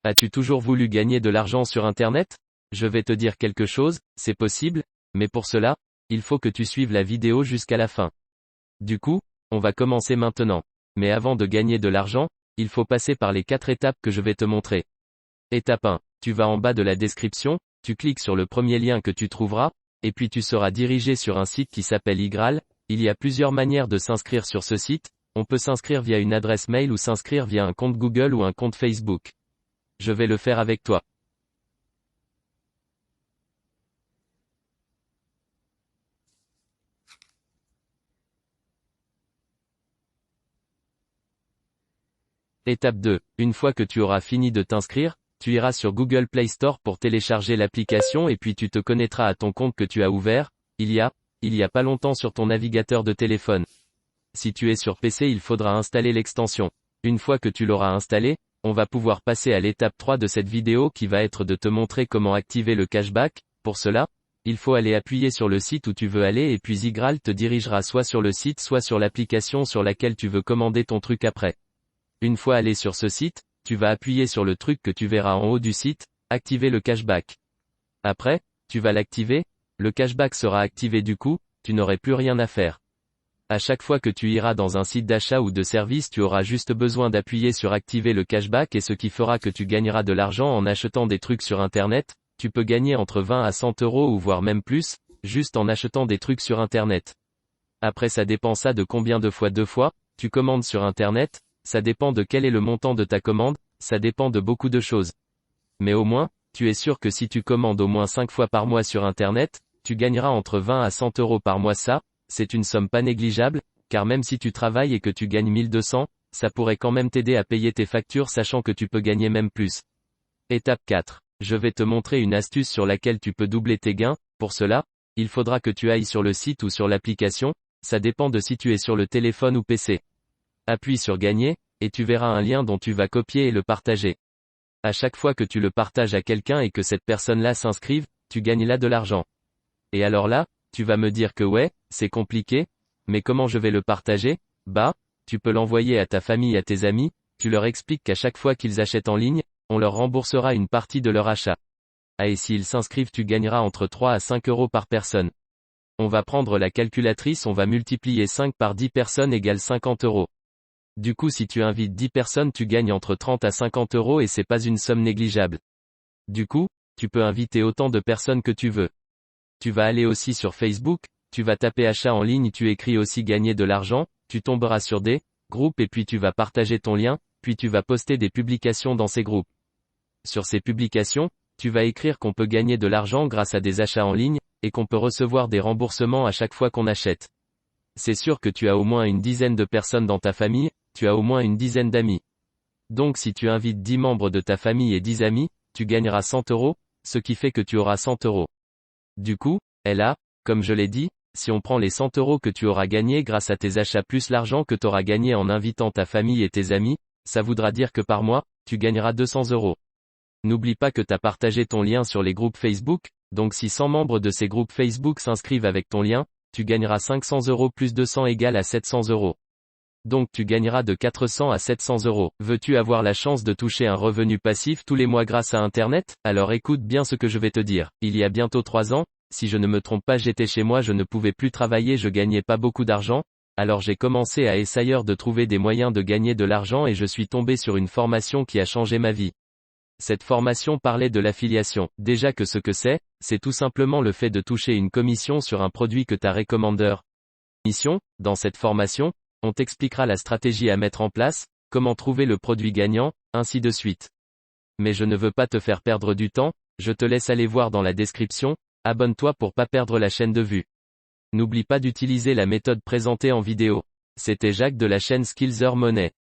As-tu toujours voulu gagner de l'argent sur Internet? Je vais te dire quelque chose, c'est possible, mais pour cela, il faut que tu suives la vidéo jusqu'à la fin. Du coup, on va commencer maintenant. Mais avant de gagner de l'argent, il faut passer par les 4 étapes que je vais te montrer. Étape 1. Tu vas en bas de la description, tu cliques sur le premier lien que tu trouveras, et puis tu seras dirigé sur un site qui s'appelle Igral. Il y a plusieurs manières de s'inscrire sur ce site, on peut s'inscrire via une adresse mail ou s'inscrire via un compte Google ou un compte Facebook. Je vais le faire avec toi. Étape 2. Une fois que tu auras fini de t'inscrire, tu iras sur Google Play Store pour télécharger l'application et puis tu te connecteras à ton compte que tu as ouvert, il y a pas longtemps sur ton navigateur de téléphone. Si tu es sur PC, il faudra installer l'extension. Une fois que tu l'auras installé, on va pouvoir passer à l'étape 3 de cette vidéo qui va être de te montrer comment activer le cashback. Pour cela, il faut aller appuyer sur le site où tu veux aller et puis Igral te dirigera soit sur le site soit sur l'application sur laquelle tu veux commander ton truc après. Une fois allé sur ce site, tu vas appuyer sur le truc que tu verras en haut du site, activer le cashback. Après, tu vas l'activer, le cashback sera activé du coup, tu n'aurais plus rien à faire. À chaque fois que tu iras dans un site d'achat ou de service, tu auras juste besoin d'appuyer sur activer le cashback et ce qui fera que tu gagneras de l'argent en achetant des trucs sur Internet. Tu peux gagner entre 20 à 100 euros ou voire même plus, juste en achetant des trucs sur Internet. Après ça dépend ça de combien de fois tu commandes sur Internet. Ça dépend de quel est le montant de ta commande, ça dépend de beaucoup de choses. Mais au moins, tu es sûr que si tu commandes au moins 5 fois par mois sur Internet, tu gagneras entre 20 à 100 euros par mois. Ça, c'est une somme pas négligeable, car même si tu travailles et que tu gagnes 1200, ça pourrait quand même t'aider à payer tes factures sachant que tu peux gagner même plus. Étape 4. Je vais te montrer une astuce sur laquelle tu peux doubler tes gains. Pour cela, il faudra que tu ailles sur le site ou sur l'application, ça dépend de si tu es sur le téléphone ou PC. Appuie sur Gagner, et tu verras un lien dont tu vas copier et le partager. À chaque fois que tu le partages à quelqu'un et que cette personne-là s'inscrive, tu gagnes là de l'argent. Et alors là, tu vas me dire que ouais, c'est compliqué, mais comment je vais le partager? Bah, tu peux l'envoyer à ta famille et à tes amis, tu leur expliques qu'à chaque fois qu'ils achètent en ligne, on leur remboursera une partie de leur achat. Ah et s'ils s'inscrivent tu gagneras entre 3 à 5 euros par personne. On va prendre la calculatrice, on va multiplier 5 par 10 personnes égale 50 euros. Du coup si tu invites 10 personnes tu gagnes entre 30 à 50 euros et c'est pas une somme négligeable. Du coup, tu peux inviter autant de personnes que tu veux. Tu vas aller aussi sur Facebook, tu vas taper achat en ligne, tu écris aussi gagner de l'argent, tu tomberas sur des groupes et puis tu vas partager ton lien, puis tu vas poster des publications dans ces groupes. Sur ces publications, tu vas écrire qu'on peut gagner de l'argent grâce à des achats en ligne, et qu'on peut recevoir des remboursements à chaque fois qu'on achète. C'est sûr que tu as au moins une dizaine de personnes dans ta famille, tu as au moins une dizaine d'amis. Donc si tu invites 10 membres de ta famille et 10 amis, tu gagneras 100 euros, ce qui fait que tu auras 100 euros. Du coup, comme je l'ai dit, si on prend les 100 euros que tu auras gagnés grâce à tes achats plus l'argent que tu auras gagné en invitant ta famille et tes amis, ça voudra dire que par mois, tu gagneras 200 euros. N'oublie pas que tu as partagé ton lien sur les groupes Facebook, donc si 100 membres de ces groupes Facebook s'inscrivent avec ton lien, tu gagneras 500 euros plus 200 égale à 700 euros. Donc tu gagneras de 400 à 700 euros. Veux-tu avoir la chance de toucher un revenu passif tous les mois grâce à Internet? Alors écoute bien ce que je vais te dire. Il y a bientôt 3 ans, si je ne me trompe pas, j'étais chez moi, je ne pouvais plus travailler, je gagnais pas beaucoup d'argent, alors j'ai commencé à essayer de trouver des moyens de gagner de l'argent et je suis tombé sur une formation qui a changé ma vie. Cette formation parlait de l'affiliation. Déjà que ce que c'est tout simplement le fait de toucher une commission sur un produit que ta recommandeur. Dans cette formation, on t'expliquera la stratégie à mettre en place, comment trouver le produit gagnant, ainsi de suite. Mais je ne veux pas te faire perdre du temps, je te laisse aller voir dans la description, abonne-toi pour pas perdre la chaîne de vue. N'oublie pas d'utiliser la méthode présentée en vidéo. C'était Jacques de la chaîne Skillser Money.